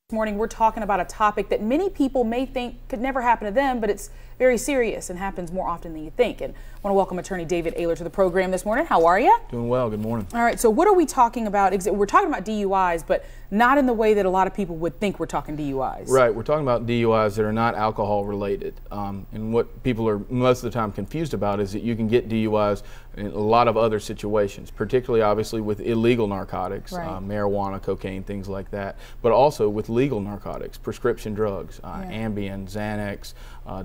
This morning we're talking about a topic that many people may think could never happen to them, but it's very serious and happens more often than you think. And I want to welcome attorney David Aylor to the program this morning. How are you? Doing well. Good morning. All right, so what are we talking about? We're talking about DUIs, but not in the way that a lot of people would think we're talking DUIs. Right, we're talking about DUIs that are not alcohol related. And what people are most of the time confused about is that you can get DUIs in a lot of other situations, particularly obviously with illegal narcotics, right. Marijuana, cocaine, things like that, but also with legal narcotics, prescription drugs, Ambien, Xanax,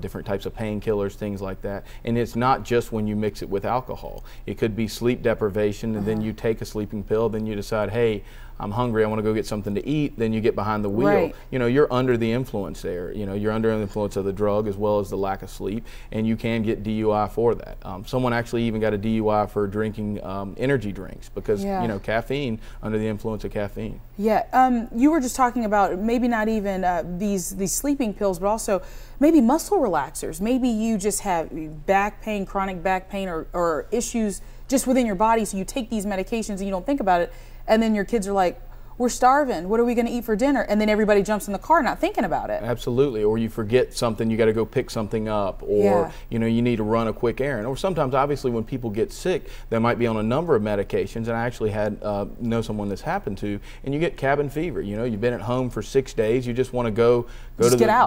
different types of painkillers, things like that. And it's not just when you mix it with alcohol. It could be sleep deprivation, and then you take a sleeping pill, then you decide, hey, I'm hungry, I want to go get something to eat, then you get behind the wheel. Right. You know, you're under the influence there. You know, you're under the influence of the drug as well as the lack of sleep, and you can get DUI for that. Someone actually even got a DUI for drinking energy drinks because, you know, caffeine, under the influence of caffeine. Yeah, you were just talking about maybe not even these sleeping pills, but also maybe muscle relaxers. Maybe you just have back pain, chronic back pain, or issues just within your body, so you take these medications and you don't think about it. And then your kids are like, we're starving, what are we going to eat for dinner? And then everybody jumps in the car not thinking about it. Absolutely. Or you forget something, you got to go pick something up, or you know, you need to run a quick errand. Or sometimes obviously when people get sick, they might be on a number of medications, and I actually had know someone this happened to, and you get cabin fever. You know, you've been at home for 6 days, you just want to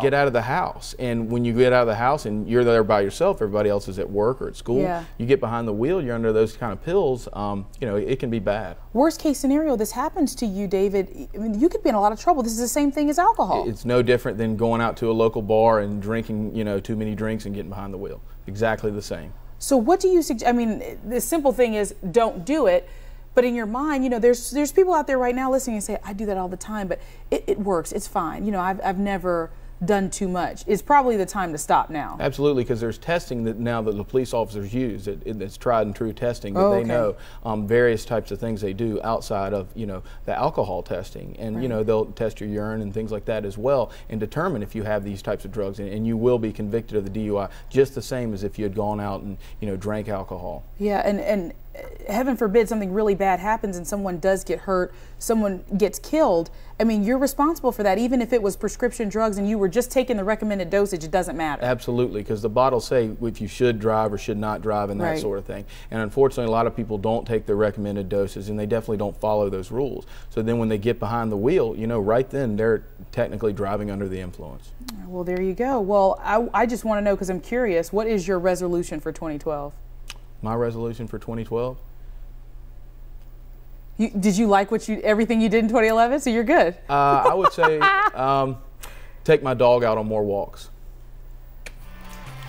get out of the house. And when you get out of the house and you're there by yourself, everybody else is at work or at school, you get behind the wheel, you're under those kind of pills, you know, it can be bad. Worst case scenario, this happens to you, David, I mean, you could be in a lot of trouble. This is the same thing as alcohol. It's no different than going out to a local bar and drinking, you know, too many drinks and getting behind the wheel. Exactly the same. So what do you suggest? I mean, the simple thing is don't do it. But in your mind, you know, there's people out there right now listening and say, I do that all the time, but it works. It's fine. You know, I've never done too much. It's probably the time to stop now. Absolutely, because there's testing that now that the police officers use. It's tried and true testing that they know various types of things they do outside of, you know, the alcohol testing. And you know, they'll test your urine and things like that as well and determine if you have these types of drugs, and you will be convicted of the DUI just the same as if you had gone out and, you know, drank alcohol. Yeah, and heaven forbid something really bad happens and someone does get hurt, someone gets killed. I mean, you're responsible for that. Even if it was prescription drugs and you were just taking the recommended dosage, it doesn't matter. Absolutely, because the bottles say if you should drive or should not drive and that sort of thing. And unfortunately, a lot of people don't take the recommended doses, and they definitely don't follow those rules. So then when they get behind the wheel, you know, right then they're technically driving under the influence. Well, there you go. Well, I just want to know, because I'm curious, what is your resolution for 2012? My resolution for 2012? Did you like everything you did in 2011? So you're good. I would say take my dog out on more walks.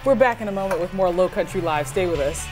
We're back in a moment with more Low Country Live. Stay with us.